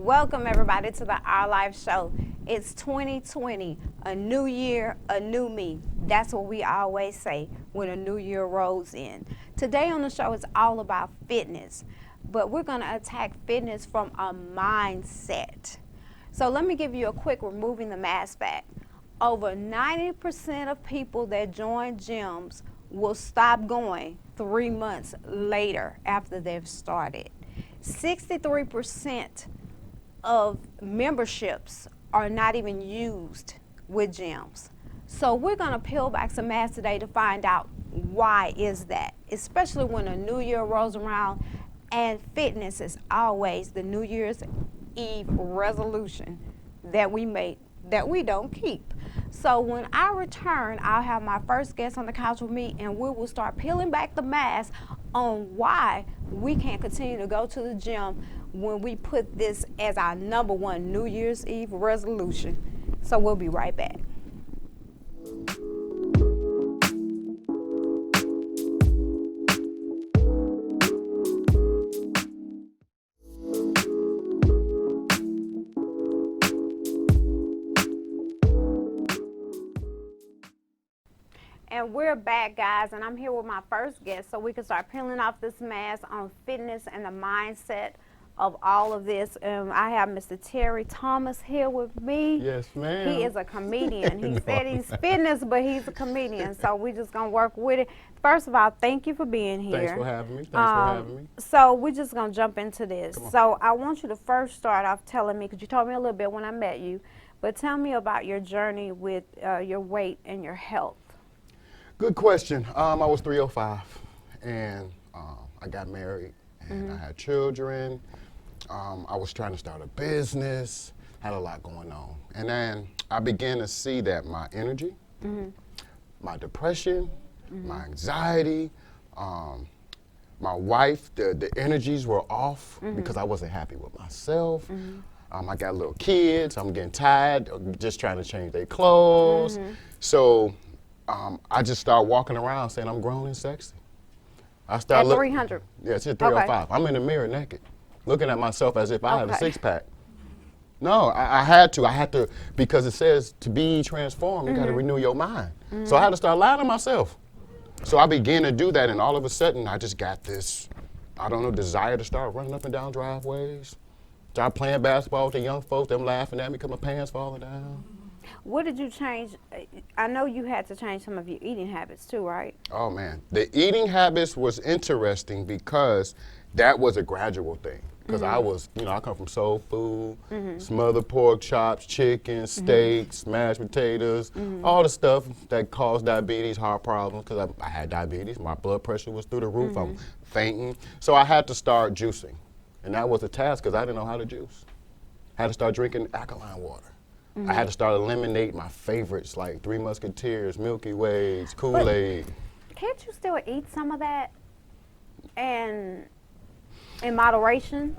Welcome everybody to the Our Life Show. It's 2020, a new year, a new me. That's what we always say when a new year rolls in. Today on the show is all about fitness, but we're going to attack fitness from a mindset. So let me give you a quick removing the mask fact. Over 90% of people that join gyms will stop going 3 months later after they've started. 63% of memberships are not even used with gyms. So we're going to peel back some masks today to find out why is that, especially when a new year rolls around and fitness is always the New Year's Eve resolution that we make that we don't keep. So when I return, I'll have my first guest on the couch with me, and we will start peeling back the mask on why we can't continue to go to the gym when we put this as our number one New Year's Eve resolution. So we'll be right back. And we're back, guys, and I'm here with my first guest so we can start peeling off this mask on fitness and the mindset of all of this. I have Mr. Terry Thomas here with me. Yes, ma'am. He is a comedian. He said he's fitness, but he's a comedian, so we're just going to work with it. First of all, thank you for being here. Thanks for having me. Thanks for having me. So we're just going to jump into this. So I want you to first start off telling me, because you told me a little bit when I met you, but tell me about your journey with your weight and your health. Good question. I was 305, and I got married, and I had children. I was trying to start a business, had a lot going on. And then I began to see that my energy, my depression, my anxiety, my wife, the energies were off because I wasn't happy with myself. I got little kids, I'm getting tired, just trying to change their clothes. So I just started walking around saying I'm grown and sexy. I started At 300? Yeah, it's at 305. Okay. I'm in the mirror naked, looking at myself as if I had a six-pack. No, I had to, because it says to be transformed, you got to renew your mind. So I had to start lying to myself. So I began to do that, and all of a sudden, I just got this, I don't know, desire to start running up and down driveways, start playing basketball with the young folks, them laughing at me because my pants falling down. What did you change? I know you had to change some of your eating habits too, right? Oh man, the eating habits was interesting because that was a gradual thing. Because I was, I come from soul food, smothered pork chops, chicken, steaks, mashed potatoes, all the stuff that caused diabetes, heart problems, because I had diabetes. My blood pressure was through the roof. I'm fainting. So I had to start juicing. And that was a task because I didn't know how to juice. I had to start drinking alkaline water. I had to start eliminating my favorites like Three Musketeers, Milky Ways, Kool-Aid. Can't you still eat some of that and in moderation?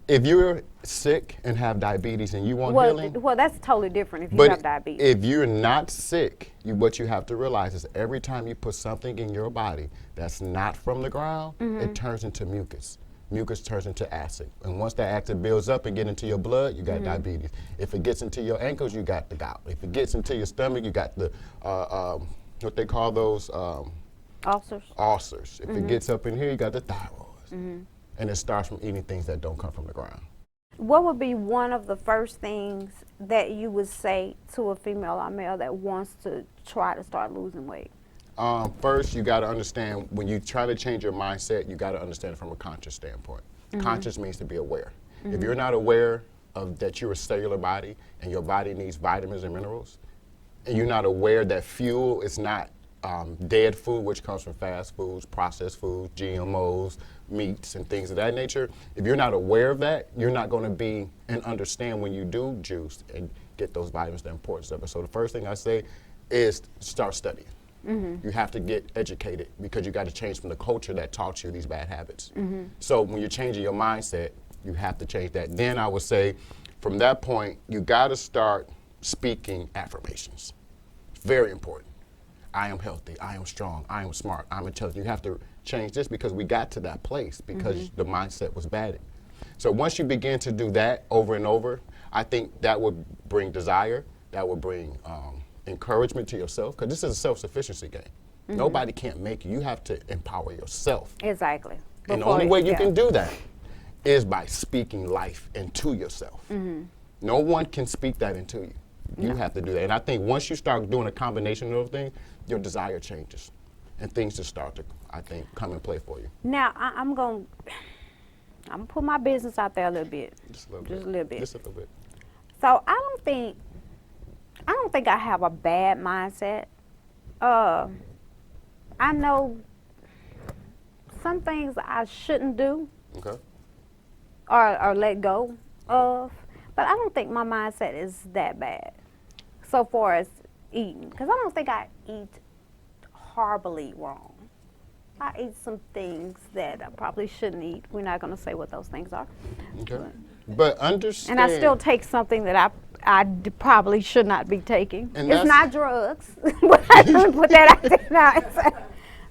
If you're sick and have diabetes and you want healing. Well, that's totally different if you have diabetes. If you're not sick, what you have to realize is every time you put something in your body that's not from the ground, it turns into mucus. Mucus turns into acid. And once that acid builds up and get into your blood, you got diabetes. If it gets into your ankles, you got the gout. If it gets into your stomach, you got the, what they call those? Ulcers. Ulcers. If it gets up in here, you got the thyroids. And it starts from eating things that don't come from the ground. What would be one of the first things that you would say to a female or male that wants to try to start losing weight? First, you got to understand, when you try to change your mindset, you got to understand it from a conscious standpoint. Conscious means to be aware. If you're not aware of that you're a cellular body and your body needs vitamins and minerals, and you're not aware that fuel is not dead food, which comes from fast foods, processed foods, GMOs, meats, and things of that nature, if you're not aware of that, you're not going to be and understand when you do juice and get those vitamins, the importance of it. So the first thing I say is start studying. You have to get educated because you got to change from the culture that taught you these bad habits. So when you're changing your mindset, you have to change that. Then I would say, from that point, you got to start speaking affirmations. Very important. I am healthy, I am strong, I am smart, I'm intelligent. You have to change this because we got to that place because the mindset was bad. So once you begin to do that over and over, I think that would bring desire, that would bring encouragement to yourself, because this is a self-sufficiency game. Nobody can't make you. You have to empower yourself. Exactly. And the only way you can do that is by speaking life into yourself. No one can speak that into you. You have to do that. And I think once you start doing a combination of those things, your desire changes. And things just start to, I think, come and play for you. Now, I'm going to put my business out there a little bit. Just a little bit. Just a little bit. Just a little bit. So I don't think I have a bad mindset. I know some things I shouldn't do Okay. or let go of, but I don't think my mindset is that bad so far as eating, because I don't think I eat horribly wrong. I eat some things that I probably shouldn't eat. We're not going to say what those things are. Okay. But understand. And I still take something that probably should not be taking. And it's not drugs. But I don't put that out there now.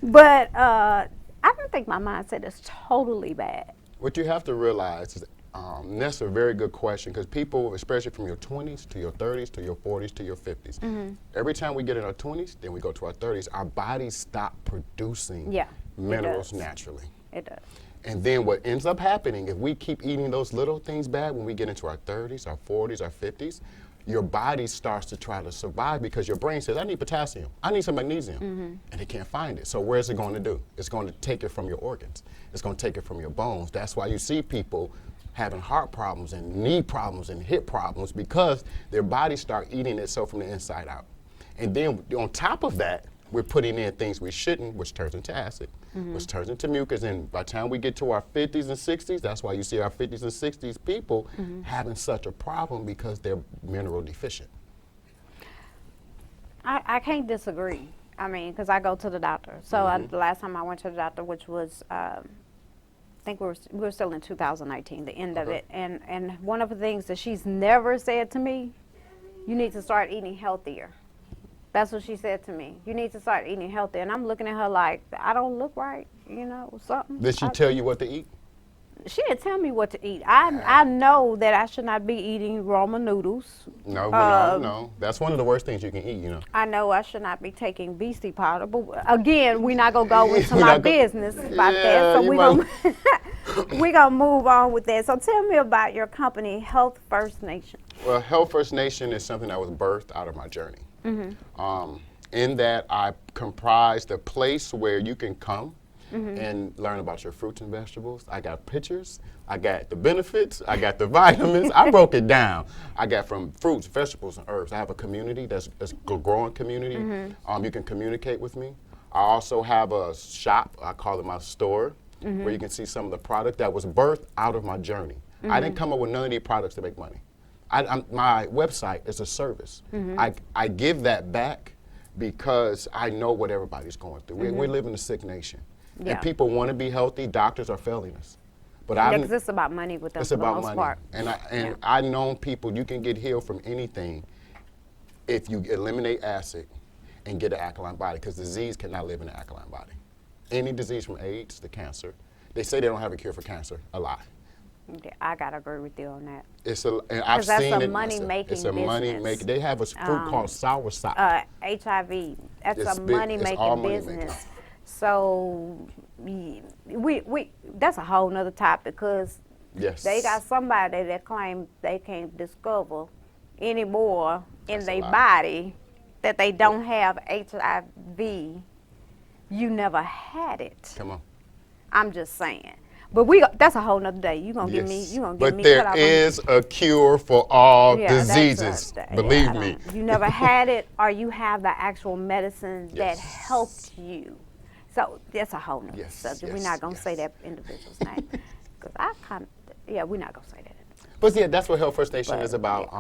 But I don't think my mindset is totally bad. What you have to realize is, and that's a very good question, because people, especially from your 20s to your 30s to your 40s to your 50s, every time we get in our 20s, then we go to our 30s, our bodies stop producing minerals naturally. It does. And then what ends up happening, if we keep eating those little things bad when we get into our 30s, our 40s, our 50s, your body starts to try to survive because your brain says, I need potassium, I need some magnesium, and it can't find it. So where's it going to do? It's going to take it from your organs. It's going to take it from your bones. That's why you see people having heart problems and knee problems and hip problems, because their bodies start eating itself from the inside out. And then on top of that, we're putting in things we shouldn't, which turns into acid, which turns into mucus. And by the time we get to our 50s and 60s, that's why you see our 50s and 60s people having such a problem, because they're mineral deficient. I can't disagree. I mean, because I go to the doctor. So the last time I went to the doctor, which was, I think we were still in 2019, the end of it. And one of the things that she's never said to me, you need to start eating healthier. That's what she said to me. You need to start eating healthy. And I'm looking at her like, I don't look right, something. Did she tell you what to eat? She didn't tell me what to eat. I know that I should not be eating ramen noodles. No. That's one of the worst things you can eat, I know I should not be taking beastie powder. But again, we're not going to go into my business about that. So we're going to move on with that. So tell me about your company, Health First Nation. Well, Health First Nation is something that was birthed out of my journey. In that I comprise the place where you can come and learn about your fruits and vegetables. I got pictures, I got the benefits, I got the vitamins. I broke it down. I got from fruits, vegetables, and herbs. I have a community that's a growing community. You can communicate with me. I also have a shop, I call it my store, where you can see some of the product that was birthed out of my journey. I didn't come up with none of these products to make money. My website is a service. I give that back because I know what everybody's going through. We live in a sick nation. And people want to be healthy. Doctors are failing us. But because it's about money with them for the most part. And I've known people, you can get healed from anything if you eliminate acid and get an alkaline body, because disease cannot live in an alkaline body. Any disease from AIDS to cancer, they say they don't have a cure for cancer. A lie. Okay, I gotta agree with you on that. And I've seen it. That's a money-making business. It's a money-making. They have a fruit called soursop. HIV. That's a money-making business. So we that's a whole nother topic, because they got somebody that claims they can't discover anymore in their body that they don't have HIV. You never had it. Come on. I'm just saying. But that's a whole nother day. You're going to get me cut off. But there is a cure for all diseases. Believe me. You never had it, or you have the actual medicine that helped you. So that's a whole nother subject. We're not going to say that individual's name. Because we're not going to say that. But that's what Health First Nation is about.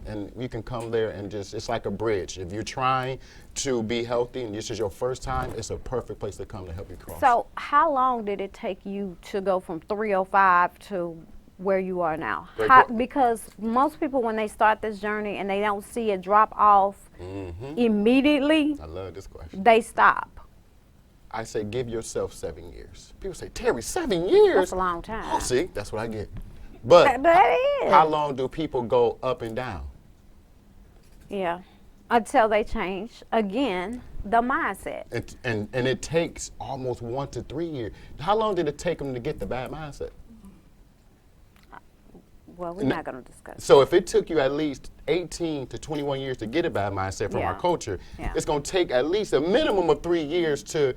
And you can come there and it's like a bridge. If you're trying to be healthy and this is your first time, it's a perfect place to come to help you cross. So how long did it take you to go from 305 to where you are now? Because most people, when they start this journey and they don't see a drop off immediately, I love this question. They stop. I say give yourself 7 years. People say, Terry, 7 years? That's a long time. Oh, see, that's what I get. But That is. how long do people go up and down? Yeah. Until they change, again, the mindset. And it takes almost 1 to 3 years. How long did it take them to get the bad mindset? Well, we're not going to discuss. So if it took you at least 18 to 21 years to get a bad mindset from our culture, it's going to take at least a minimum of 3 years to.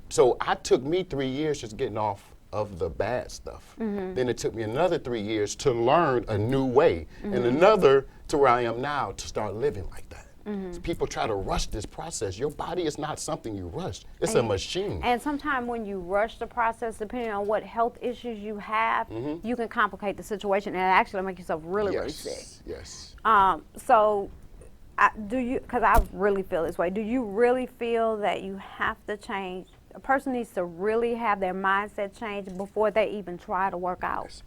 So I took me 3 years just getting off of the bad stuff. Then it took me another 3 years to learn a new way, and another to where I am now to start living like that. So people try to rush this process. Your body is not something you rush. It's a machine. And sometimes when you rush the process, depending on what health issues you have, you can complicate the situation and actually make yourself really, really sick. Yes. So do you, because I really feel this way, do you really feel that you have to change? A person needs to really have their mindset changed before they even try to work out. Yes.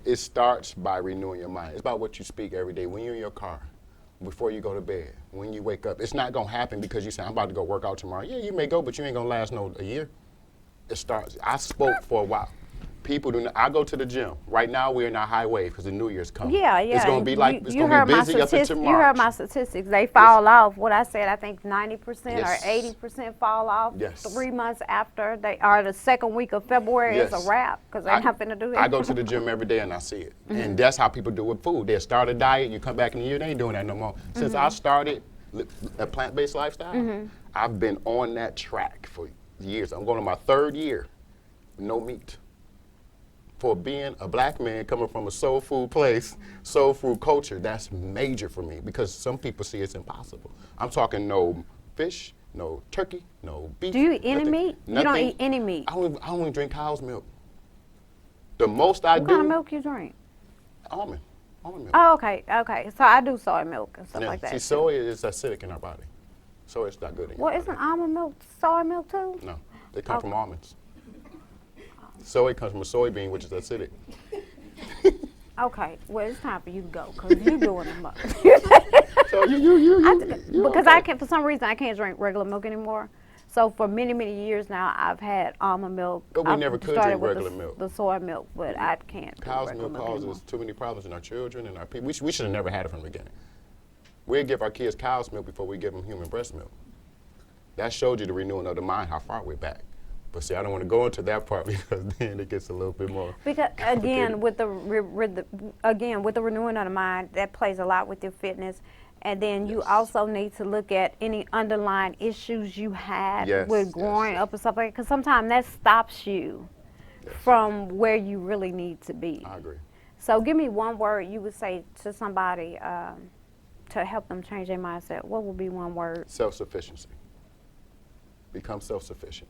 It starts by renewing your mind. It's about what you speak every day. When you're in your car, before you go to bed, when you wake up. It's not going to happen because you say, I'm about to go work out tomorrow. Yeah, you may go, but you ain't going to last a year. It starts. I spoke for a while. People do not. I go to the gym. Right now, we're in our high wave because the New Year's coming. Yeah. It's going to be like, it's going to be busy up until March. You heard my statistics. They fall off. What I said, I think 90% or 80% fall off 3 months after they, or the second week of February is a wrap because they're not going to do that. I go to the gym every day and I see it. And that's how people do with food. They start a diet, you come back in a year, they ain't doing that no more. Since I started a plant-based lifestyle, I've been on that track for years. I'm going to my 3rd year, no meat. For being a black man coming from a soul food place, soul food culture, that's major for me because some people see it's impossible. I'm talking no fish, no turkey, no beef. Do you eat any meat? Nothing. You don't eat any meat? I don't even drink cow's milk. The most I do. What kind of milk you drink? Almond milk. Oh, okay. So I do soy milk and stuff like that. See, soy is acidic in our body. Soy is not good in your body. Isn't almond milk soy milk too? No, they come from almonds. Soy comes from a soybean, which is acidic. Okay, well, it's time for you to go because you're doing the milk. So because I can't, for some reason, I can't drink regular milk anymore. So for many, many years now, I've had almond milk. But we never could drink regular milk. The soy milk, but I can't. Cow's milk causes too many problems in our children and our people. We should have never had it from the beginning. We'd give our kids cow's milk before we give them human breast milk. That showed you the renewing of the mind, how far we're back. But see, I don't want to go into that part because then it gets a little bit more. Because again, with the renewing of the mind, that plays a lot with your fitness, and then you also need to look at any underlying issues you had with growing up and stuff like that. Because sometimes that stops you from where you really need to be. I agree. So give me one word you would say to somebody to help them change their mindset. What would be one word? Self-sufficiency. Become self-sufficient.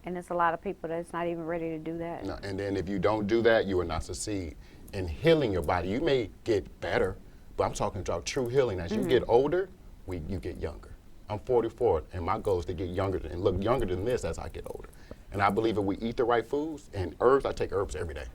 And there's a lot of people that's not even ready to do that. No, and then if you don't do that, you will not succeed in healing your body. You may get better, but I'm talking about true healing. As you get older, you get younger. I'm 44, and my goal is to get younger and look younger than this as I get older. And I believe if we eat the right foods and herbs, I take herbs every day.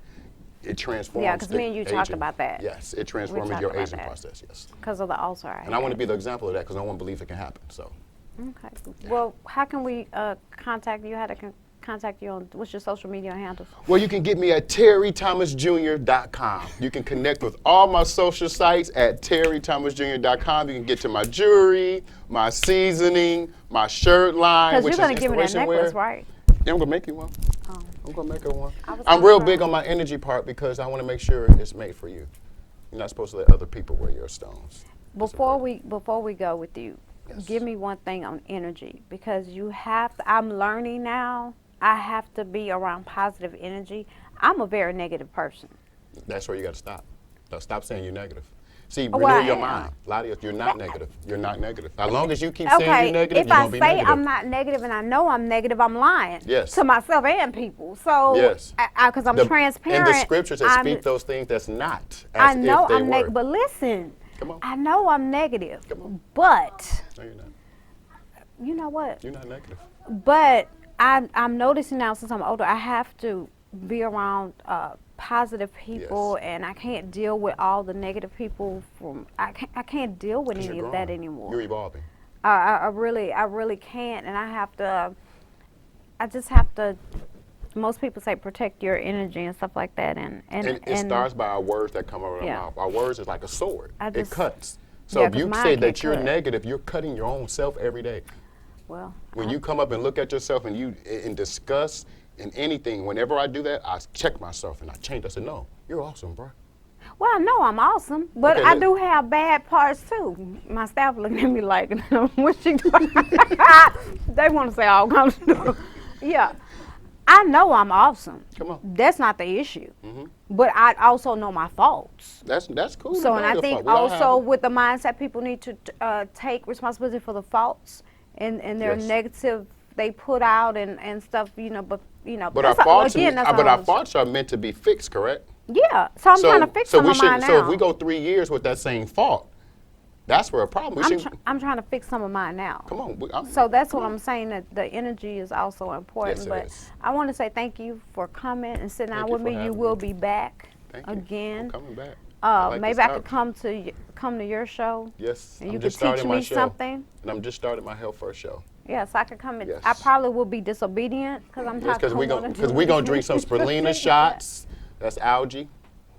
It transforms. Yeah, because me and you talked about that. Yes, it transforms your aging process. Yes. Because of the ulcer. And I want to be the example of that because no one believes it can happen. So. Okay. Well, how can we contact you? How to contact you on, what's your social media handles? Well, you can get me at terrythomasjr.com. You can connect with all my social sites at terrythomasjr.com. You can get to my jewelry, my seasoning, my shirt line, because which you're going is to give me that necklace, wear. right? Yeah, I'm going to make you one. Oh. I'm going to make her one. I'm real big on my energy part because I want to make sure it's made for you. You're not supposed to let other people wear your stones. Before we go with you, give me one thing on energy, because you have to, I'm learning now, I have to be around positive energy. I'm a very negative person. That's where you got to stop. Stop saying you're negative. See, renew your mind. A lot of you, you're not negative. You're not negative. As long as you keep saying you're negative, you're going to be negative. If I say I'm not negative and I know I'm negative, I'm lying to myself and people. So, because I'm transparent. And the scriptures that speak those things that's not as I know if they I'm were. But listen, come on. I know I'm negative. Come on. But, no, you're not. You know what? You're not negative. But I'm noticing now, since I'm older, I have to be around positive people, and I can't deal with all the negative people. I can't deal with any of that anymore. You're evolving. I really can't, and I have to I just have to. Most people say protect your energy and stuff like that, and it starts by our words that come out of our Yeah. mouth. Our words is like a sword. I It just- cuts. So Yeah, if 'cause you mine say can that you're cut. negative, you're cutting your own self every day. well, When you come up and look at yourself and you in disgust and anything, whenever I do that, I check myself and I change. I say, no, you're awesome, bro. well, I know I'm awesome, but Okay, I let- do have bad parts too. My staff looking at me like, what she doing? They want to say all kinds of stuff. Yeah, I know I'm awesome. Come on. That's not the issue. But I also know my faults. That's cool. to So, know and I your think fault. We all have also it. with the mindset, people need to take responsibility for the faults and their Yes. negative they put out and stuff, but But our that's faults, again, that's but our own- faults are meant to be fixed, correct? Yeah, so I'm trying to fix some of mine now. So if we go 3 years with that same fault, that's where a problem. We should. I'm trying to fix some of mine now. Come on. So that's what I'm saying, that the energy is also important. Yes, it but is. I want to say thank you for coming and sitting Thank down you with for me. You having will me. be back Thank you. again. I'm coming back. I like Maybe this I could couch. come to your show. Yes. And I'm you just could teach starting my me show. something. And I'm just starting my Health First show. Yes, I could come in. Yes. I probably will be disobedient because I'm Yes, tired. because we're gonna drink some spirulina shots. That's algae.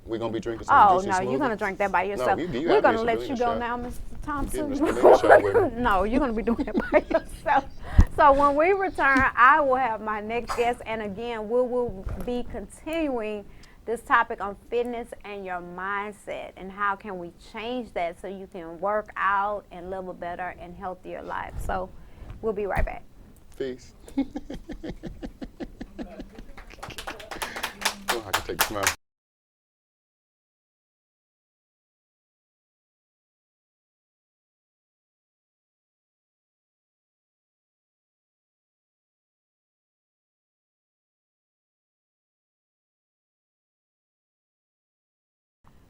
We're gonna be drinking some Oh juicy no, you're gonna smoothies. drink that by yourself. you We're have gonna me let some you spirulina go shot. now, Mr. Thompson. Give me a spirulina shot with me. No, you're gonna be doing it by yourself. So when we return, I will have my next guest, and again, we will be continuing this topic on fitness and your mindset, and how can we change that so you can work out and live a better and healthier life. So we'll be right back. Peace. Oh, I can take a smile.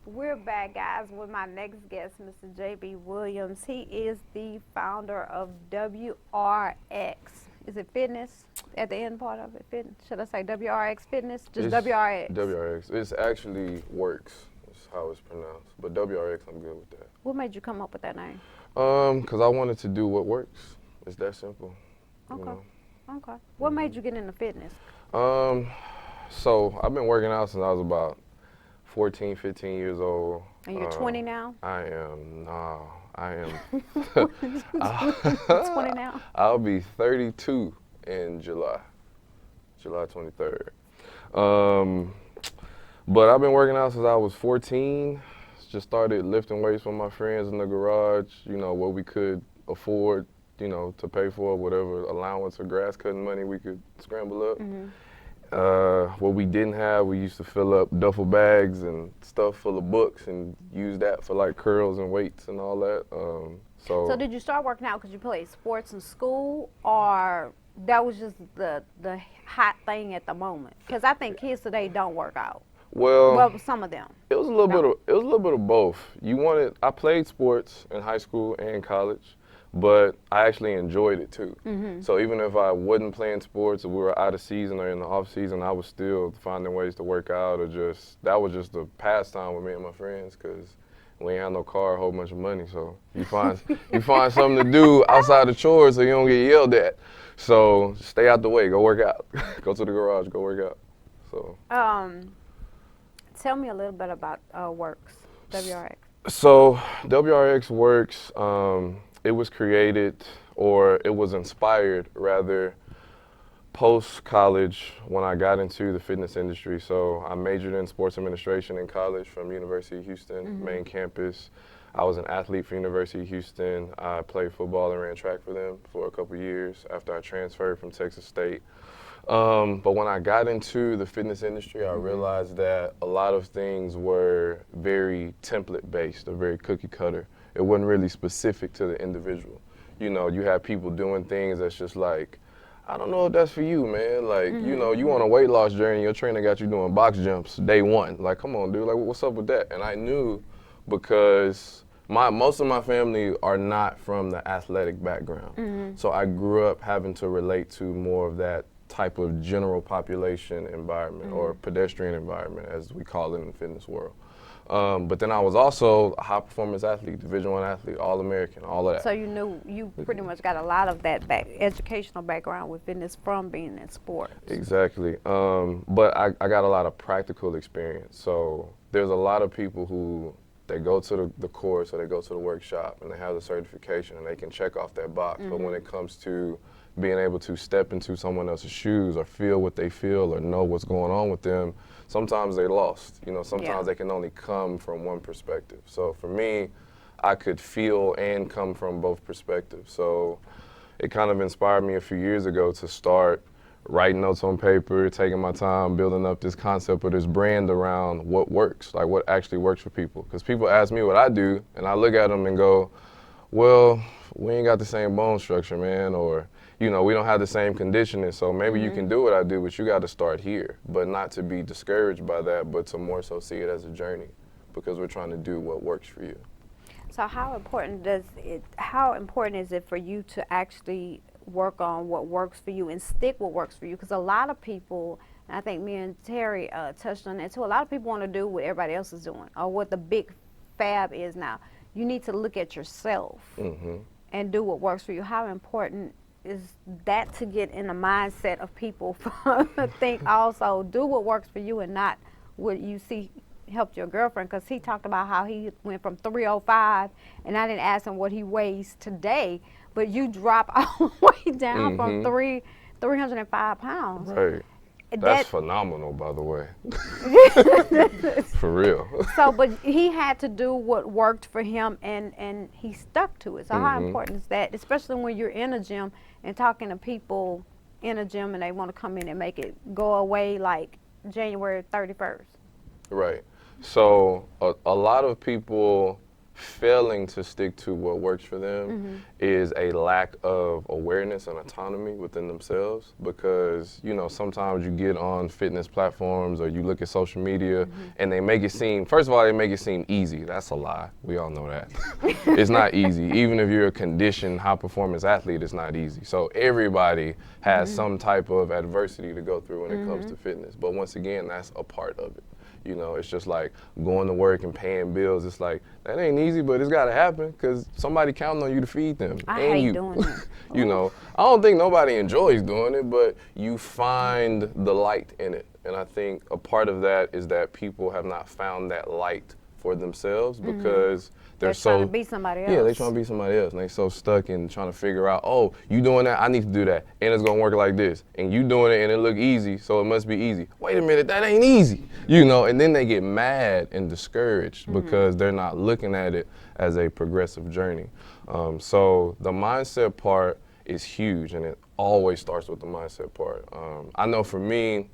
We're back, guys, with my next guest, Mr. J.B. Williams. He is the founder of WRX. Is it fitness at the end part of it? Fitness? Should I say WRX Fitness? Just It's WRX. WRX. It's actually Works. That's how it's pronounced. But WRX, I'm good with that. What made you come up with that name? 'Cause I wanted to do what works. It's that simple. Okay. You know? Okay. What made you get into fitness? So I've been working out since I was about 14, 15 years old. And you're 20 now? I am I am 20 now? I'll be 32 in July 23rd. But I've been working out since I was 14. Just started lifting weights with my friends in the garage, what we could afford, to pay for, whatever allowance or grass cutting money we could scramble up. What we didn't have, we used to fill up duffel bags and stuff full of books and use that for like curls and weights and all that. So did you start working out because you played sports in school, or that was just the hot thing at the moment? Because I think kids today don't work out. Well, some of them. It was a little bit of both. I played sports in high school and college, but I actually enjoyed it too. So even if I wasn't playing sports, or we were out of season or in the off season, I was still finding ways to work out, or that was just a pastime with me and my friends, because we ain't had no car, a whole bunch of money. So you find something to do outside the chores so you don't get yelled at. So stay out the way, go work out. Go to the garage, go work out. So. Tell me a little bit about Works, WRX. So WRX Works, it was created, or it was inspired rather, post-college when I got into the fitness industry. So I majored in sports administration in college from University of Houston, main campus. I was an athlete for University of Houston. I played football and ran track for them for a couple years after I transferred from Texas State. But when I got into the fitness industry, I realized that a lot of things were very template-based or very cookie-cutter. It wasn't really specific to the individual. You have people doing things that's just like, I don't know if that's for you, man. Like, you on a weight loss journey, your trainer got you doing box jumps day one. Like, come on, dude, like, what's up with that? And I knew, because most of my family are not from the athletic background. So I grew up having to relate to more of that type of general population environment or pedestrian environment, as we call it in the fitness world. But then I was also a high performance athlete, Division I athlete, All-American, all of that. So you pretty much got a lot of that educational background with fitness from being in sports. Exactly. But I got a lot of practical experience. So there's a lot of people who they go to the course or they go to the workshop and they have the certification and they can check off that box. But when it comes to being able to step into someone else's shoes or feel what they feel or know what's going on with them, sometimes they're lost. You know, sometimes they can only come from one perspective. So for me, I could feel and come from both perspectives. So it kind of inspired me a few years ago to start writing notes on paper, taking my time, building up this concept or this brand around what works, like what actually works for people. Because people ask me what I do, and I look at them and go, well, we ain't got the same bone structure, man, or, you know, we don't have the same conditioning, so maybe you can do what I do, but you got to start here. But not to be discouraged by that, but to more so see it as a journey, because we're trying to do what works for you. So how important is it for you to actually work on what works for you and stick what works for you? Because a lot of people, and I think me and Terry touched on that too, a lot of people want to do what everybody else is doing or what the big fab is now. You need to look at yourself and do what works for you. How important is that to get in the mindset of people to think also do what works for you and not what you see helped your girlfriend? Because he talked about how he went from 305, and I didn't ask him what he weighs today, but you drop all the way down from 305 pounds. Right. That's phenomenal, by the way. For real. So, but he had to do what worked for him, and he stuck to it. So how important is that, especially when you're in a gym and talking to people in a gym and they want to come in and make it go away like January 31st? Right. So a lot of people failing to stick to what works for them is a lack of awareness and autonomy within themselves, because, you know, sometimes you get on fitness platforms or you look at social media and they make it seem, first of all, they make it seem easy. That's a lie. We all know that. It's not easy. Even if you're a conditioned high performance athlete, it's not easy. So everybody has some type of adversity to go through when it comes to fitness. But once again, that's a part of it. You know, it's just like going to work and paying bills. It's like, that ain't easy, but it's got to happen because somebody counting on you to feed them. I and hate you. doing it. You know, I don't think nobody enjoys doing it, but you find the light in it. And I think a part of that is that people have not found that light for themselves because they're so trying to be somebody else. Yeah, they're trying to be somebody else, and they're so stuck in trying to figure out, oh, you doing that, I need to do that, and it's gonna work like this, and you doing it, and it look easy, so it must be easy. Wait a minute, that ain't easy, you know. And then they get mad and discouraged because they're not looking at it as a progressive journey. So the mindset part is huge, and it always starts with the mindset part. I know for me,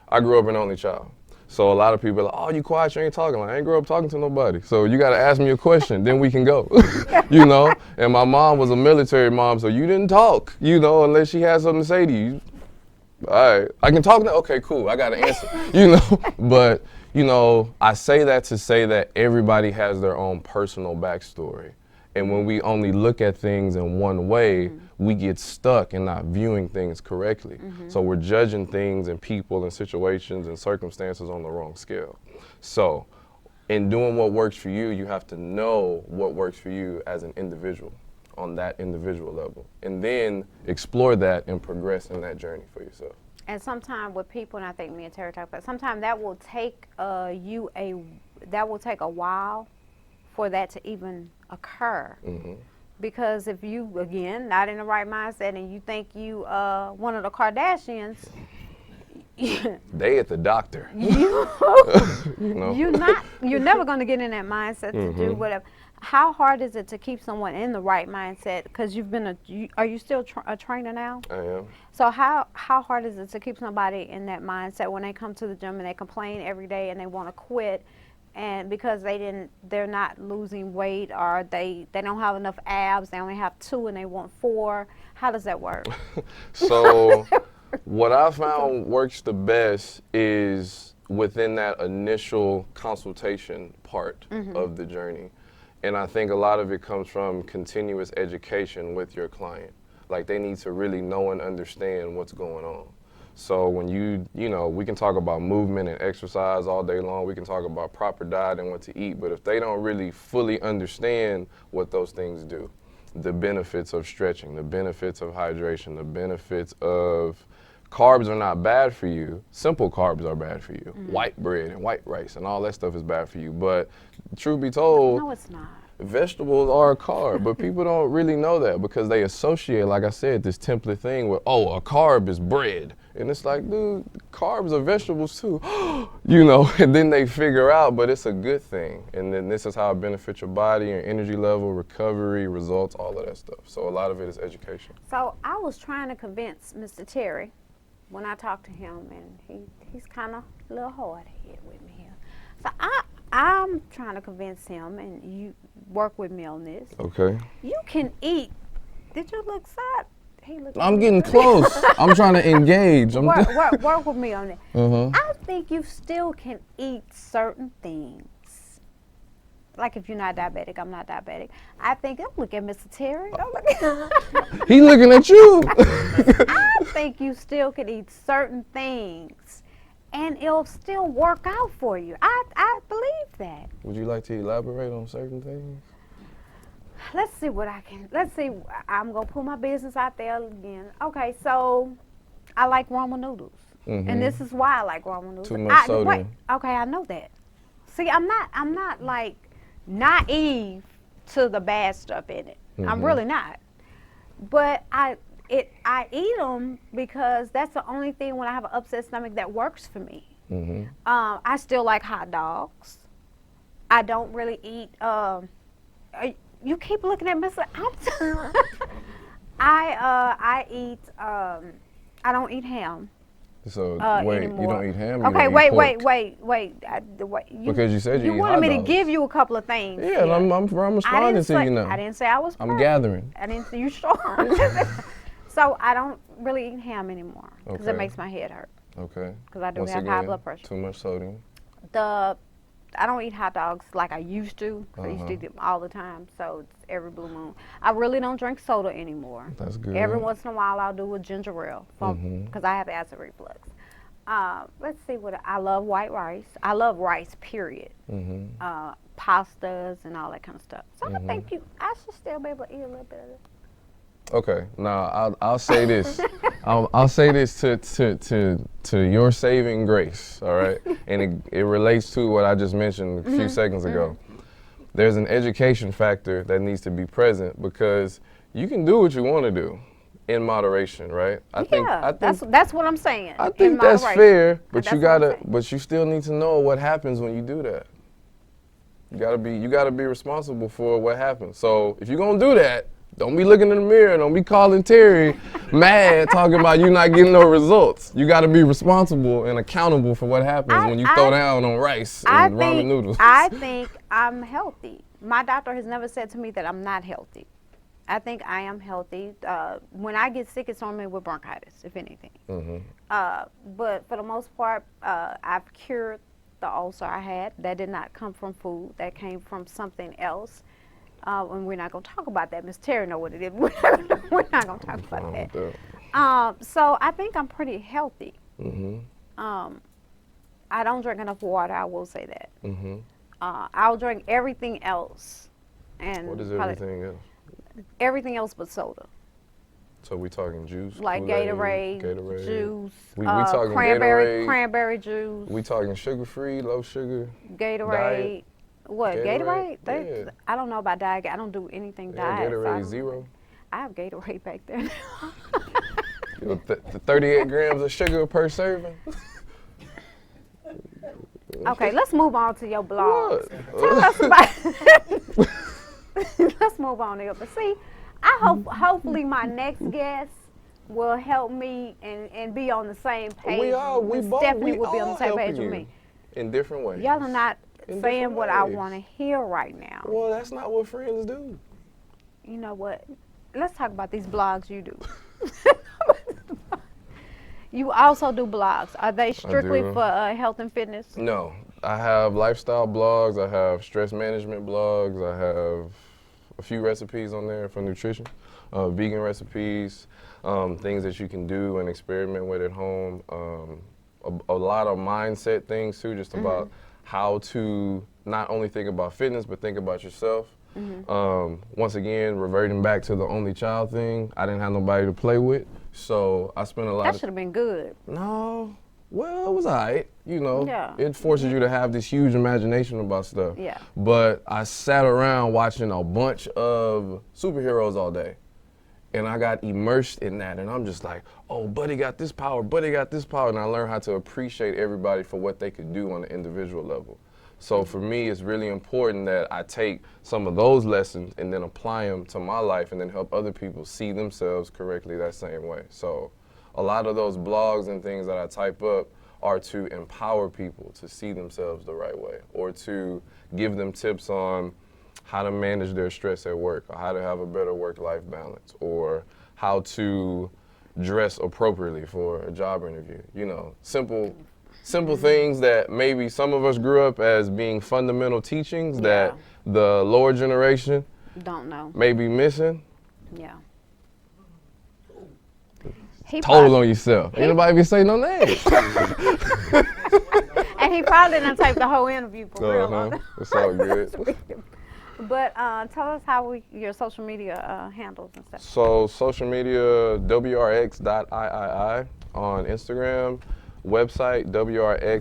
I grew up an only child. So a lot of people are like, oh, you quiet, you ain't talking. Like, I ain't grow up talking to nobody. So you got to ask me a question, then we can go, you know? And my mom was a military mom, so you didn't talk, you know, unless she had something to say to you. All right, I can talk now? Okay, cool, I got an answer, you know? But, you know, I say that to say that everybody has their own personal backstory. And when we only look at things in one way, we get stuck in not viewing things correctly. So we're judging things and people and situations and circumstances on the wrong scale. So in doing what works for you, you have to know what works for you as an individual on that individual level. And then explore that and progress in that journey for yourself. And sometimes with people, and I think me and Terry talked about, sometimes that will take that will take a while for that to even occur. Because if you, again, not in the right mindset and you think you one of the Kardashians, they at the doctor. You know? you're never going to get in that mindset to do whatever. How hard is it to keep someone in the right mindset? Because you've been are you still a trainer now? I am. So how hard is it to keep somebody in that mindset when they come to the gym and they complain every day and they want to quit? And because they're not losing weight, or they don't have enough abs, they only have 2 and they want 4. How does that work? So what I found works the best is within that initial consultation part of the journey. And I think a lot of it comes from continuous education with your client. Like, they need to really know and understand what's going on. So when you know, we can talk about movement and exercise all day long. We can talk about proper diet and what to eat, but if they don't really fully understand what those things do, the benefits of stretching, the benefits of hydration, the benefits of carbs are not bad for you. Simple carbs are bad for you. White bread and white rice and all that stuff is bad for you. But truth be told, No, it's not. vegetables are a carb, but people don't really know that because they associate, like I said, this template thing with, oh, a carb is bread. And it's like, dude, carbs are vegetables too. You know, and then they figure out, but it's a good thing. And then this is how it benefits your body, your energy level, recovery, results, all of that stuff. So a lot of it is education. So I was trying to convince Mr. Terry when I talked to him, and he's kind of a little hard-headed with me here. So I'm trying to convince him, and you work with me on this. Okay. You can eat. Did you look sad? He looked. I'm getting close. I'm trying to engage. Work with me on it. Uh-huh. I think you still can eat certain things. Like if you're not diabetic, I'm not diabetic. I think, don't look at Mr. Terry. Don't look at He looking at you. I think you still can eat certain things and it'll still work out for you. I believe that. Would you like to elaborate on certain things? Let's see. I'm going to put my business out there again. Okay, so I like ramen noodles. And this is why I like ramen noodles. Too much sodium. Okay, I know that. See, I'm not like naive to the bad stuff in it. I'm really not. But I eat them because that's the only thing when I have an upset stomach that works for me. I still like hot dogs. I don't really eat. You keep looking at me. I eat. I don't eat ham. So wait, anymore. you don't eat ham? Okay, you don't eat wait. Because you said you eat wanted hot me dogs. to give you a couple of things. Yeah, and I'm responding to you now. I didn't say I was. I'm perfect. gathering. I didn't say you sure. So I don't really eat ham anymore because it Okay. makes my head hurt. Okay. Because I do Once have high again, blood pressure. Too much sodium. I don't eat hot dogs like I used to. I used to eat them all the time, so it's every blue moon. I really don't drink soda anymore. That's good. Every once in a while, I'll do a ginger ale because I have acid reflux. Let's see I love white rice. I love rice, period. Pastas and all that kind of stuff. So I think I should still be able to eat a little bit of it. Okay. Now I'll say this. I'll say this to your saving grace. All right. And it relates to what I just mentioned a few seconds ago. There's an education factor that needs to be present because you can do what you want to do in moderation, right? I think that's what I'm saying. I think that's fair, but you still need to know what happens when you do that. You gotta be responsible for what happens. So if you're gonna do that, don't be looking in the mirror. Don't be calling Terry mad, talking about you not getting no results. You got to be responsible and accountable for what happens when you throw down on rice and ramen noodles. I think I'm healthy. My doctor has never said to me that I'm not healthy. I think I am healthy. When I get sick, it's normally with bronchitis, if anything. But for the most part, I've cured the ulcer I had. That did not come from food. That came from something else. And we're not going to talk about that. Miss Terry know what it is. We're not going to talk about that. So I think I'm pretty healthy. I don't drink enough water, I will say that. I'll drink everything else. And what is everything else? Everything else but soda. So we talking juice? Like Kool-Aid, Gatorade, juice, we talking cranberry juice. We talking sugar-free, low sugar? Gatorade. Diet? What, Gatorade? Yeah. I don't know about diet. I don't do anything diet. Gatorade so Zero? I have Gatorade back there. You know, 38 grams of sugar per serving? Okay, let's move on to your blogs. What? Tell us about let's move on here. But see, hopefully my next guest will help me and be on the same page. Stephanie will be on the same page with me. In different ways. Y'all are not saying what I ways. want to hear right now. Well, that's not what friends do. You know what? Let's talk about these blogs you do. You also do blogs. Are they strictly for health and fitness? No. I have lifestyle blogs. I have stress management blogs. I have a few recipes on there for nutrition. vegan recipes, things that you can do and experiment with at home. A lot of mindset things too, just about how to not only think about fitness, but think about yourself. Once again, reverting back to the only child thing, I didn't have nobody to play with, so I spent a lot That of. should have been good. No, well, it was all right. You know, Yeah. it forces you to have this huge imagination about stuff. Yeah. But I sat around watching a bunch of superheroes all day. And I got immersed in that, and I'm just like, oh, buddy got this power, buddy got this power, and I learned how to appreciate everybody for what they could do on an individual level. So for me, it's really important that I take some of those lessons and then apply them to my life and then help other people see themselves correctly that same way. So a lot of those blogs and things that I type up are to empower people to see themselves the right way, or to give them tips on how to manage their stress at work, or how to have a better work-life balance, or how to dress appropriately for a job interview. You know, simple things that maybe some of us grew up as being fundamental teachings that the lower generation Don't know. may be missing. Yeah. He Told probably, on yourself. Ain't nobody be saying no name. and he probably didn't take the whole interview for real. Uh-huh. It's all good. But tell us how your social media handles and stuff. So social media, wrx.iii on Instagram, website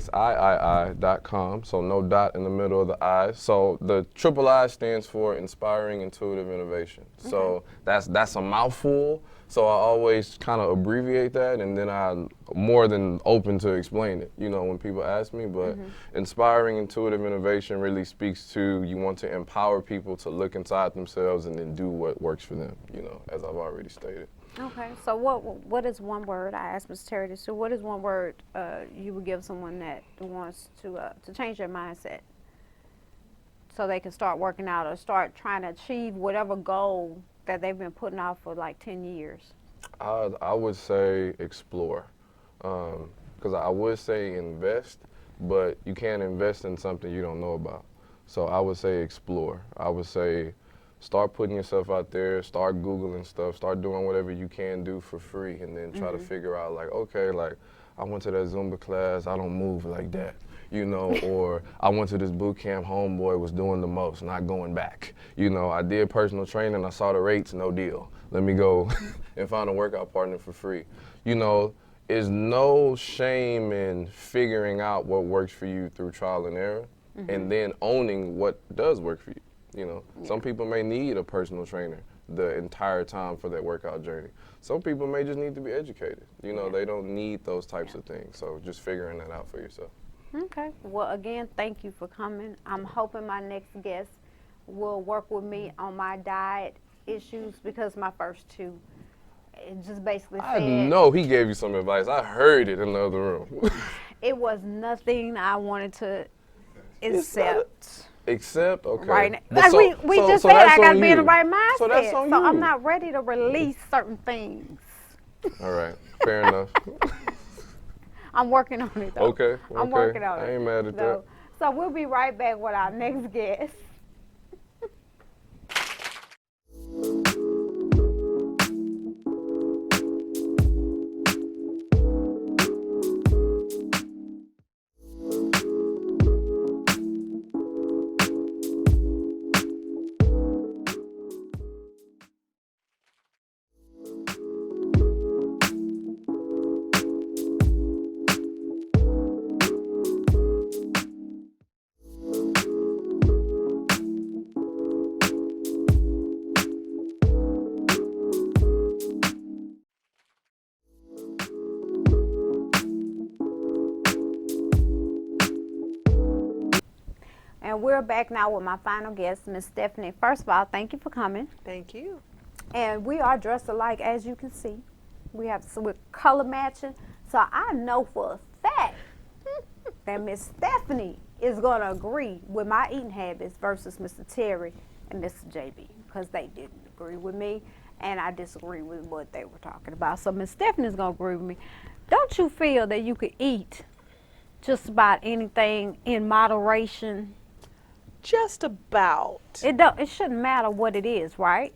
wrxiii.com, so no dot in the middle of the I. So the triple I stands for Inspiring Intuitive Innovation. So that's a mouthful, so I always kind of abbreviate that, and then I'm more than open to explain it, you know, when people ask me. But Inspiring Intuitive Innovation really speaks to, you want to empower people to look inside themselves and then do what works for them, you know, as I've already stated. Okay, so what is one word, I asked Ms. Terry this too, what is one word you would give someone that wants to change their mindset so they can start working out or start trying to achieve whatever goal that they've been putting off for like 10 years? I would say explore, because I would say invest, but you can't invest in something you don't know about. So I would say explore. I would say start putting yourself out there, start Googling stuff, start doing whatever you can do for free, and then try to figure out, like, okay, like, I went to that Zumba class, I don't move like that, you know, or I went to this boot camp, homeboy was doing the most, not going back. You know, I did personal training, I saw the rates, no deal. Let me go and find a workout partner for free. You know, there's no shame in figuring out what works for you through trial and error, and then owning what does work for you. You know, some people may need a personal trainer the entire time for their workout journey. Some people may just need to be educated. You know, they don't need those types of things. So just figuring that out for yourself. Okay. Well, again, thank you for coming. I'm hoping my next guest will work with me on my diet issues, because my first two, it just basically I said know he gave you some advice. I heard it in the other room. it was nothing I wanted to accept. Except, okay. Right. But Like we just said, that's I got on to be in the you. right mindset. So that's on you. I'm not ready to release certain things. All right, fair enough. I'm working on it, though. Okay, I'm working on I it. ain't mad at that. So we'll be right back with our next guest. And we're back now with my final guest, Miss Stephanie. First of all, thank you for coming. Thank you. And we are dressed alike, as you can see. We're color matching. So I know for a fact that Miss Stephanie is going to agree with my eating habits versus Mr. Terry and Mr. JB, because they didn't agree with me, and I disagree with what they were talking about. So Miss Stephanie is going to agree with me. Don't you feel that you could eat just about anything in moderation? Just about. It shouldn't matter what it is, right?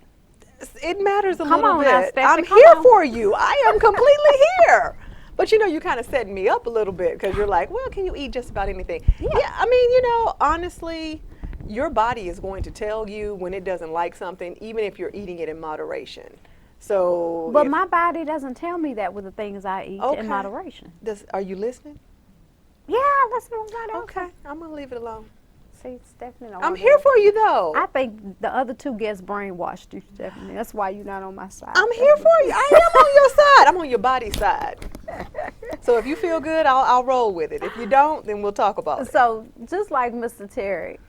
It matters a Come little on now, bit. Stephanie, I'm come here on. for you. I am completely here. But you know, you kind of setting me up a little bit because you're like, well, can you eat just about anything? Yeah, I mean, you know, honestly, your body is going to tell you when it doesn't like something, even if you're eating it in moderation. So, But if, my body doesn't tell me that with the things I eat Okay. in moderation. are you listening? Yeah, that's what I'm about. Okay, I'm gonna leave it alone. See, Stephanie, don't I'm wanna here do for you though. I think the other two guests brainwashed you, Stephanie. That's why you're not on my side. I'm here for you. I am on your side. I'm on your body side. So if you feel good, I'll roll with it. If you don't, then we'll talk about it. So just like Mr. Terry,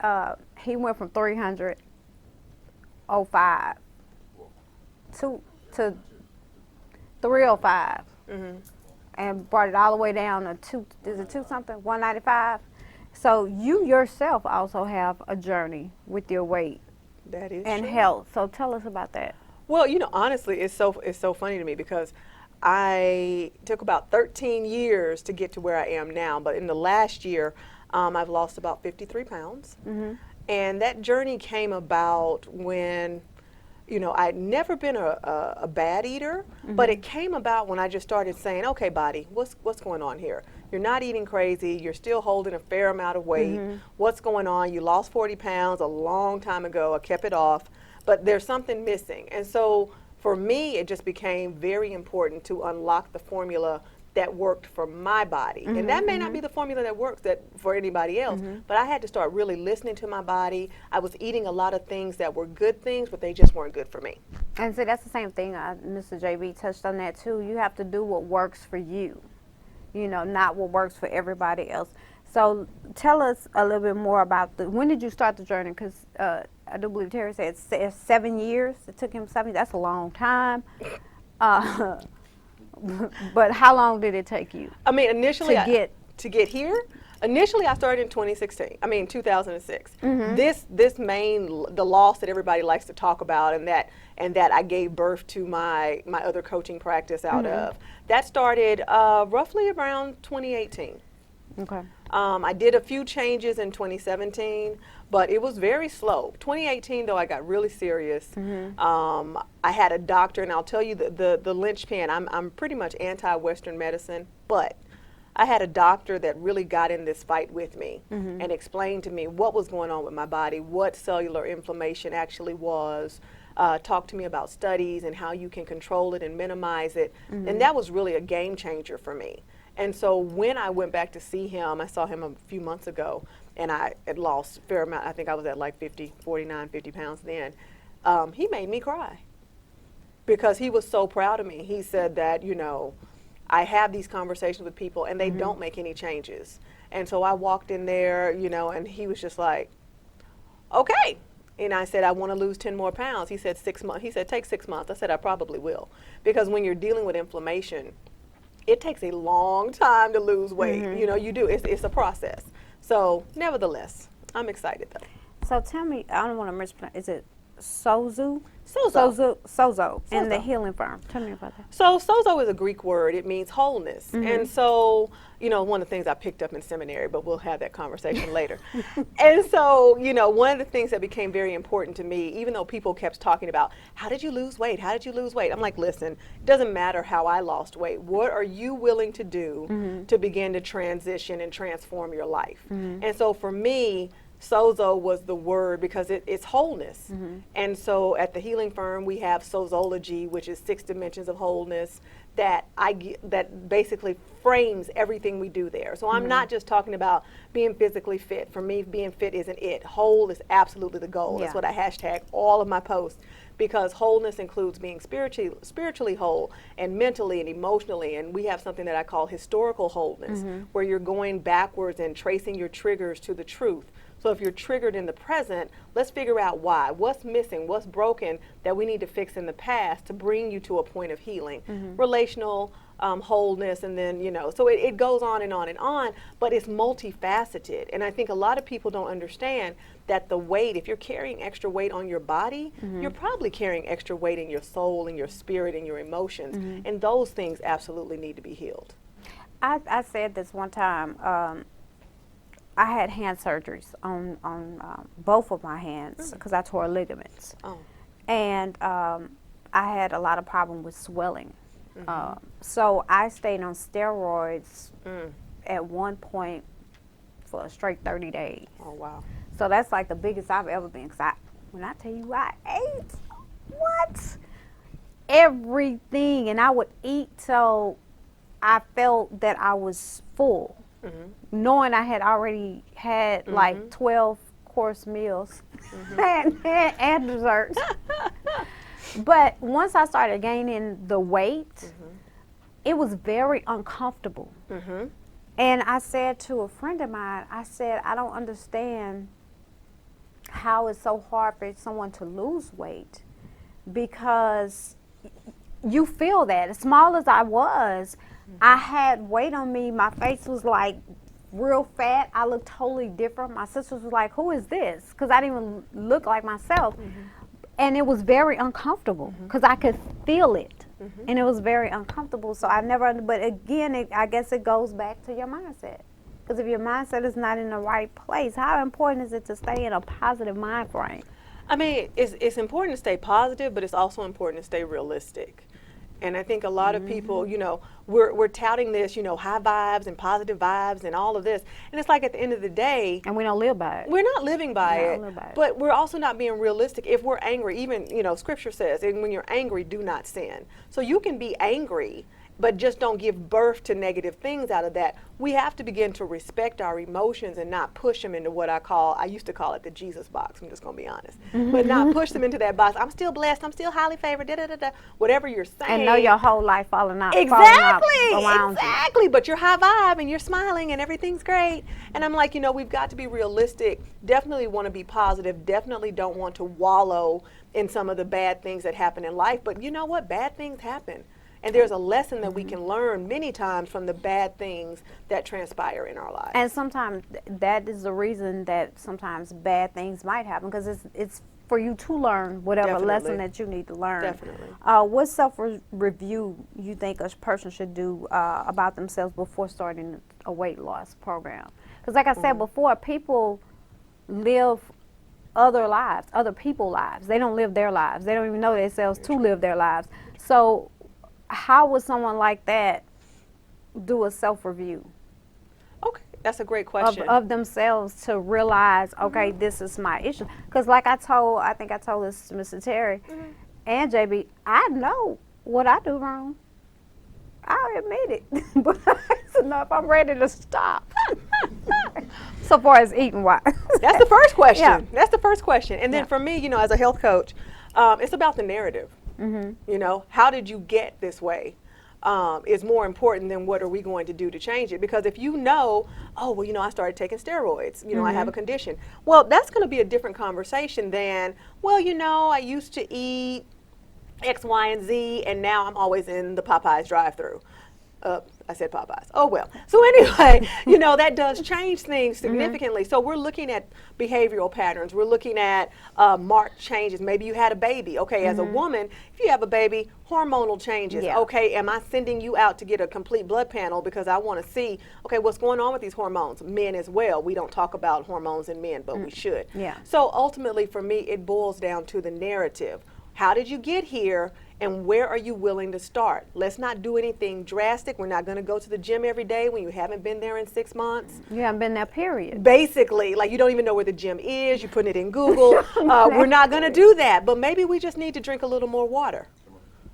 he went from 305 to 305, and brought it all the way down to is it two something 195. So you yourself also have a journey with your weight That is and true. health. So tell us about that. Well, you know, honestly, it's so funny to me because I took about 13 years to get to where I am now. But in the last year, I've lost about 53 pounds. And that journey came about when, you know, I'd never been a bad eater, but it came about when I just started saying, okay, body, what's going on here? You're not eating crazy. You're still holding a fair amount of weight. What's going on? You lost 40 pounds a long time ago. I kept it off, but there's something missing. And so for me, it just became very important to unlock the formula that worked for my body. And that may not be the formula that works for anybody else, but I had to start really listening to my body. I was eating a lot of things that were good things, but they just weren't good for me. And see, that's the same thing. Mr. JB touched on that too. You have to do what works for you, you know, not what works for everybody else. So tell us a little bit more about when did you start the journey? Because I do believe Terry said it's 7 years. It took him 7 years. That's a long time. But how long did it take you? I mean, initially, to get here. Initially, I started in 2006. The loss that everybody likes to talk about, and that I gave birth to my other coaching practice out of. That started roughly around 2018. Okay. I did a few changes in 2017, but it was very slow. 2018, though, I got really serious. I had a doctor, and I'll tell you the linchpin. I'm pretty much anti-Western medicine, but I had a doctor that really got in this fight with me and explained to me what was going on with my body, what cellular inflammation actually was, talked to me about studies and how you can control it and minimize it. And that was really a game changer for me. And so when I went back to see him, I saw him a few months ago, and I had lost a fair amount. I think I was at like 49, 50 pounds then. He made me cry because he was so proud of me. He said that, you know, I have these conversations with people and they don't make any changes. And so I walked in there, you know, and he was just like, okay. And I said, I want to lose 10 more pounds. He said 6 months. He said, take 6 months. I said, I probably will. Because when you're dealing with inflammation, it takes a long time to lose weight. You know, you do. It's a process. So nevertheless, I'm excited though. So tell me, I don't want to mispronounce. Is it Sozo? Sozo. In the healing firm. Tell me about that. So sozo is a Greek word. It means wholeness. And so, you know, one of the things I picked up in seminary, but we'll have that conversation later. And so, you know, one of the things that became very important to me, even though people kept talking about, how did you lose weight? How did you lose weight? I'm like, listen, it doesn't matter how I lost weight. What are you willing to do to begin to transition and transform your life? And so for me, sozo was the word because it's wholeness. And so at the healing firm, we have sozology, which is 6 dimensions of wholeness that basically frames everything we do there. So I'm not just talking about being physically fit. For me, being fit isn't it. Whole is absolutely the goal. That's what I hashtag all of my posts, because wholeness includes being spiritually whole and mentally and emotionally. And we have something that I call historical wholeness, where you're going backwards and tracing your triggers to the truth. So if you're triggered in the present, let's figure out why. What's missing? What's broken that we need to fix in the past to bring you to a point of healing? Relational wholeness, and then, you know, so it goes on and on and on, but it's multifaceted. And I think a lot of people don't understand that the weight, if you're carrying extra weight on your body, you're probably carrying extra weight in your soul and your spirit and your emotions. And those things absolutely need to be healed. I said this one time. I had hand surgeries on both of my hands because I tore ligaments. Oh. And I had a lot of problem with swelling. So I stayed on steroids at one point for a straight 30 days. Oh, wow. So that's like the biggest I've ever been. Cause when I tell you I ate, what? Everything. And I would eat till I felt that I was full. Knowing I had already had like 12 course meals and desserts. But once I started gaining the weight, it was very uncomfortable. And I said to a friend of mine, I said, I don't understand how it's so hard for someone to lose weight, because you feel that. As small as I was, I had weight on me. My face was like real fat. I looked totally different. My sisters was like, who is this? Because I didn't even look like myself. And it was very uncomfortable because I could feel it. And it was very uncomfortable. So I never, but again, I guess it goes back to your mindset. Because if your mindset is not in the right place, how important is it to stay in a positive mind frame? I mean, it's important to stay positive, but it's also important to stay realistic. And I think a lot of people, you know, we're touting this, you know, high vibes and positive vibes and all of this. And it's like at the end of the day, And we don't live by it. we're not living by We don't it, live by it. but we're also not being realistic. If we're angry, even, you know, scripture says, and when you're angry, do not sin. So you can be angry, but just don't give birth to negative things out of that. We have to begin to respect our emotions and not push them into what I used to call it the Jesus box, I'm just going to be honest. But not push them into that box. I'm still blessed, I'm still highly favored, whatever you're saying. And know your whole life falling out. Exactly. But you're high vibe and you're smiling and everything's great. And I'm like, you know, we've got to be realistic. Definitely want to be positive. Definitely don't want to wallow in some of the bad things that happen in life. But you know what? Bad things happen. And there's a lesson that we can learn many times from the bad things that transpire in our lives. And sometimes that is the reason that sometimes bad things might happen, because it's for you to learn whatever Definitely. lesson that you need to learn. Definitely. What self-review you think a person should do about themselves before starting a weight loss program? Because like I said before, people live other people's lives. They don't live their lives. They don't even know themselves to live their lives. So how would someone like that do a self-review Okay, that's a great question. of themselves to realize, okay, this is my issue? Because like I think I told this to Mr. Terry and JB, I know what I do wrong. I'll admit it. But I don't know if I'm ready to stop. So far as eating wise. That's the first question. Yeah. That's the first question. And then Yeah. for me, you know, as a health coach, it's about the narrative. You know, how did you get this way? Is more important than what are we going to do to change it. Because if you know, oh, well, you know, I started taking steroids, you know, I have a condition. Well, that's going to be a different conversation than, well, you know, I used to eat X, Y, and Z, and now I'm always in the Popeyes drive-through. I said Popeyes. Oh, well. So anyway, you know, that does change things significantly. So we're looking at behavioral patterns. We're looking at marked changes. Maybe you had a baby. Okay, as a woman, if you have a baby, hormonal changes. Yeah. Okay, am I sending you out to get a complete blood panel because I want to see, okay, what's going on with these hormones? Men as well. We don't talk about hormones in men, but we should. Yeah. So ultimately, for me, it boils down to the narrative. How did you get here, and where are you willing to start? Let's not do anything drastic. We're not going to go to the gym every day when you haven't been there in 6 months. You haven't been there, period. Basically, like you don't even know where the gym is. You're putting it in Google. We're not going to do that. But maybe we just need to drink a little more water.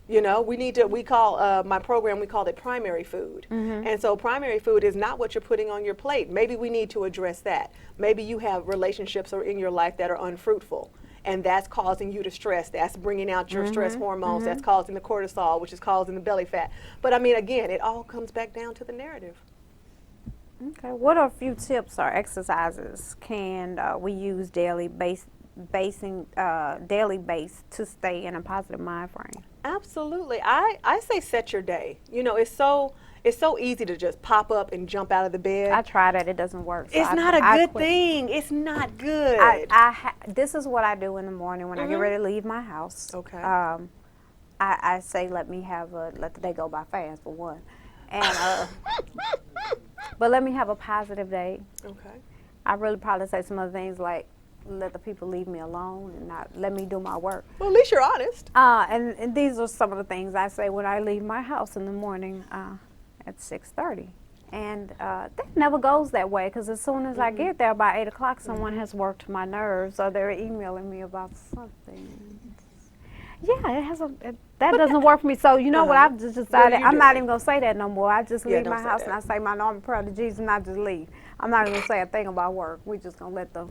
You know, we call my program, we called it primary food. And so primary food is not what you're putting on your plate. Maybe we need to address that. Maybe you have relationships or in your life that are unfruitful, and that's causing you to stress. That's bringing out your stress hormones. That's causing the cortisol, which is causing the belly fat. But I mean, again, it all comes back down to the narrative. Okay. What are a few tips or exercises can we use daily base to stay in a positive mind frame? Absolutely. I say set your day. You know, it's so easy to just pop up and jump out of the bed. I tried it. It doesn't work. So It's not a good thing. It's not good. This is what I do in the morning when I get ready to leave my house. Okay. I say let the day go by fast for one, and but let me have a positive day. Okay. I really probably say some other things like, let the people leave me alone and not let me do my work. Well, at least you're honest. And these are some of the things I say when I leave my house in the morning at 6:30. And that never goes that way, because as soon as I get there by 8 o'clock, someone has worked my nerves, or they're emailing me about something. Yeah, that doesn't work for me. So you know what I've just decided? I'm not even going to say that no more. I just leave my house and I say my normal prayer to Jesus and I just leave. I'm not even going to say a thing about work. We're just going to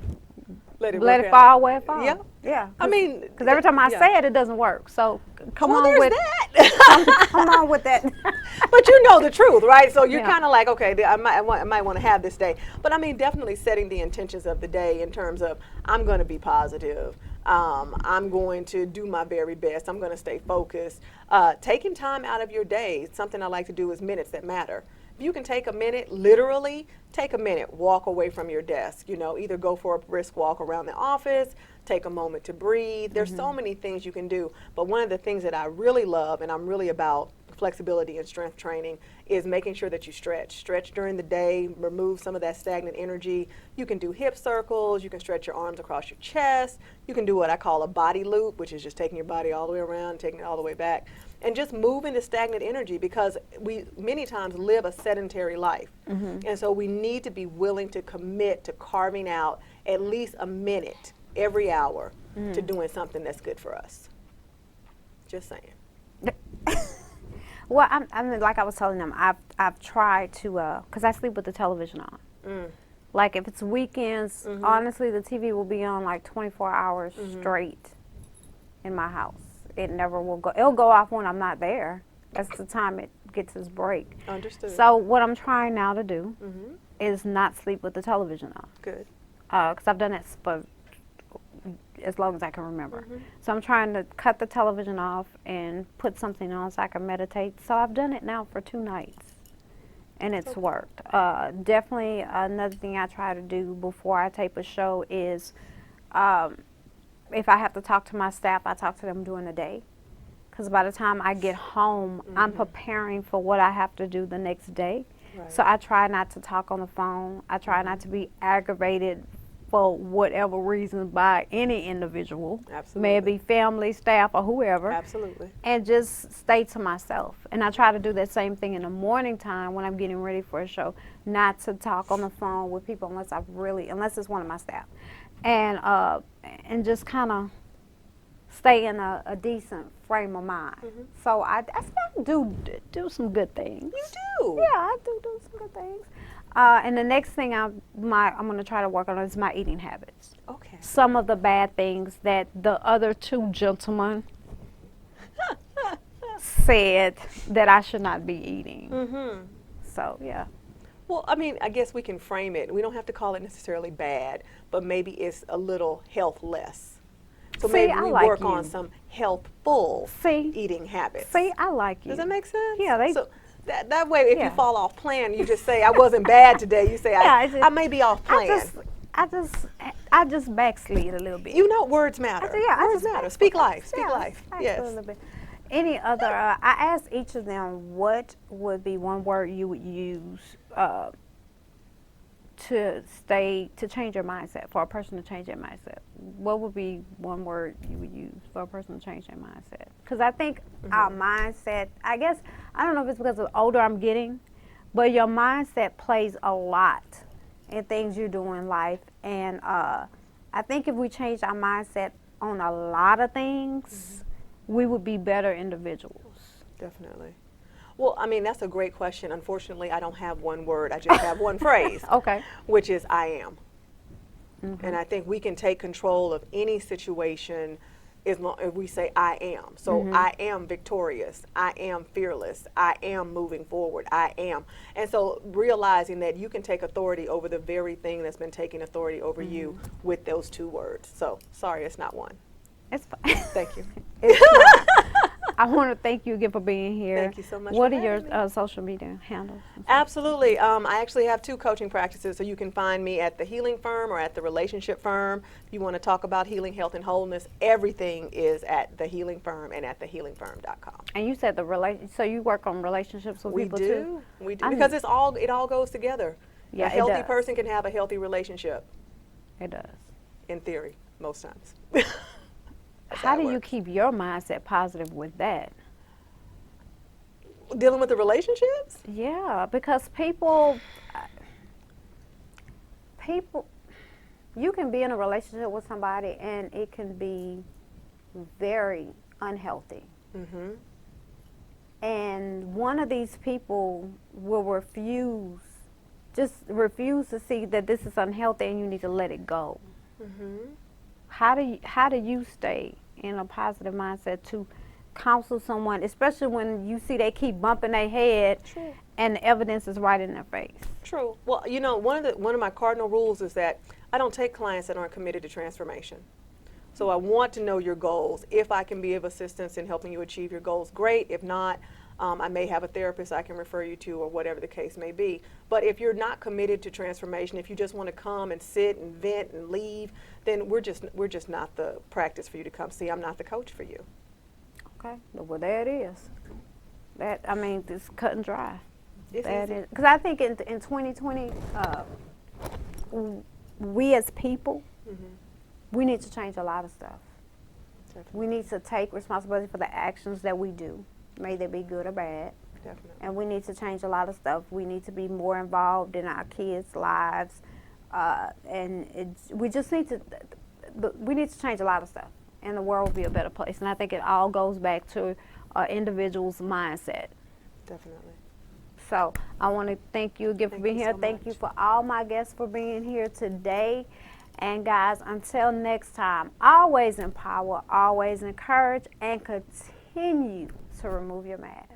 let it fall where it falls. Yeah. Yeah. I mean, because every time I say it, it doesn't work. So come on there's with that. come on with that. But you know the truth, right? So you're Yeah. kind of like, okay, I might want to have this day. But I mean, definitely setting the intentions of the day in terms of, I'm going to be positive. I'm going to do my very best. I'm going to stay focused. Taking time out of your day, something I like to do is minutes that matter. If you can take a minute, literally take a minute, walk away from your desk, either go for a brisk walk around the office, take a moment to breathe. There's so many things you can do. But one of the things that I really love, and I'm really about flexibility and strength training, is making sure that you stretch. Stretch during the day, remove some of that stagnant energy. You can do hip circles, you can stretch your arms across your chest, you can do what I call a body loop, which is just taking your body all the way around, taking it all the way back, and just moving the stagnant energy, because we many times live a sedentary life. And so we need to be willing to commit to carving out at least a minute every hour to doing something that's good for us. Just saying. Well, I mean, like I was telling them, I've tried to, because I sleep with the television on. Like if it's weekends, honestly, the TV will be on like 24 hours straight in my house. It never will go. It'll go off when I'm not there. That's the time it gets its break. Understood. So what I'm trying now to do is not sleep with the television on. Good. Because I've done it for as long as I can remember. So I'm trying to cut the television off and put something on so I can meditate. So I've done it now for 2 nights, and it's worked. Definitely another thing I try to do before I tape a show is if I have to talk to my staff, I talk to them during the day. Because by the time I get home, I'm preparing for what I have to do the next day. Right. So I try not to talk on the phone. I try not to be aggravated for whatever reason by any individual. Absolutely. May it be family, staff, or whoever. Absolutely. And just stay to myself. And I try to do that same thing in the morning time when I'm getting ready for a show, not to talk on the phone with people unless it's one of my staff. And just kind of stay in a decent frame of mind. So I do some good things. You do? Yeah, I do some good things. And the next thing I'm going to try to work on is my eating habits. Okay. Some of the bad things that the other 2 gentlemen said that I should not be eating. So, yeah. Well, I mean, I guess we can frame it. We don't have to call it necessarily bad, but maybe it's a little healthless. So See, maybe I we like work you. on some healthful eating habits. See, I like you. Does that make sense? Yeah, so that way, if you Yeah. fall off plan, you just say, I wasn't bad today. You say, I may be off plan. I just backslid a little bit. Words matter. Words matter. Speak life. Speak life. Yes. A little bit. Any other, I asked each of them what would be one word you would use to change your mindset, for a person to change their mindset. What would be one word you would use for a person to change their mindset? Because I think our mindset, I guess, I don't know if it's because the older I'm getting, but your mindset plays a lot in things you do in life. And I think if we change our mindset on a lot of things, we would be better individuals. Definitely. Well, I mean, that's a great question. Unfortunately, I don't have one word. I just have one phrase. Okay. Which is I am. And I think we can take control of any situation as long as we say I am. So I am victorious. I am fearless. I am moving forward. I am. And so realizing that you can take authority over the very thing that's been taking authority over you with those 2 words. So sorry, it's not one. It's fine. Thank you. It's fine. I want to thank you again for being here. Thank you so much What for are your having me. social media handles? Absolutely. I actually have 2 coaching practices, so you can find me at the Healing Firm or at the Relationship Firm. If you want to talk about healing, health, and wholeness, everything is at the Healing Firm and at thehealingfirm.com. And you said so you work on relationships with people too? We do. Because it all goes together. Yeah, a healthy it does. person can have a healthy relationship. It does. in theory, most times. How do it you works. keep your mindset positive with that? Dealing with the relationships? Yeah, because people, you can be in a relationship with somebody and it can be very unhealthy. Mm-hmm. And one of these people will just refuse to see that this is unhealthy and you need to let it go. Mm-hmm. How do you stay in a positive mindset to counsel someone, especially when you see they keep bumping their head True. and the evidence is right in their face? True. Well, you know, one of my cardinal rules is that I don't take clients that aren't committed to transformation. So I want to know your goals. If I can be of assistance in helping you achieve your goals, great. If not, I may have a therapist I can refer you to, or whatever the case may be. But if you're not committed to transformation, if you just want to come and sit and vent and leave, then we're just not the practice for you to come see. I'm not the coach for you. Okay, well there it is. It's cut and dry. It's easy. Because I think in 2020, we as people, we need to change a lot of stuff. Definitely. We need to take responsibility for the actions that we do, may they be good or bad. Definitely. And we need to change a lot of stuff. We need to be more involved in our kids' lives, we just need to. We need to change a lot of stuff, and the world will be a better place. And I think it all goes back to an individual's mindset. Definitely. So I want to thank you again for Thank being you here. so Thank you much. for all my guests for being here today. And guys, until next time, always empower, always encourage, and continue to remove your mask.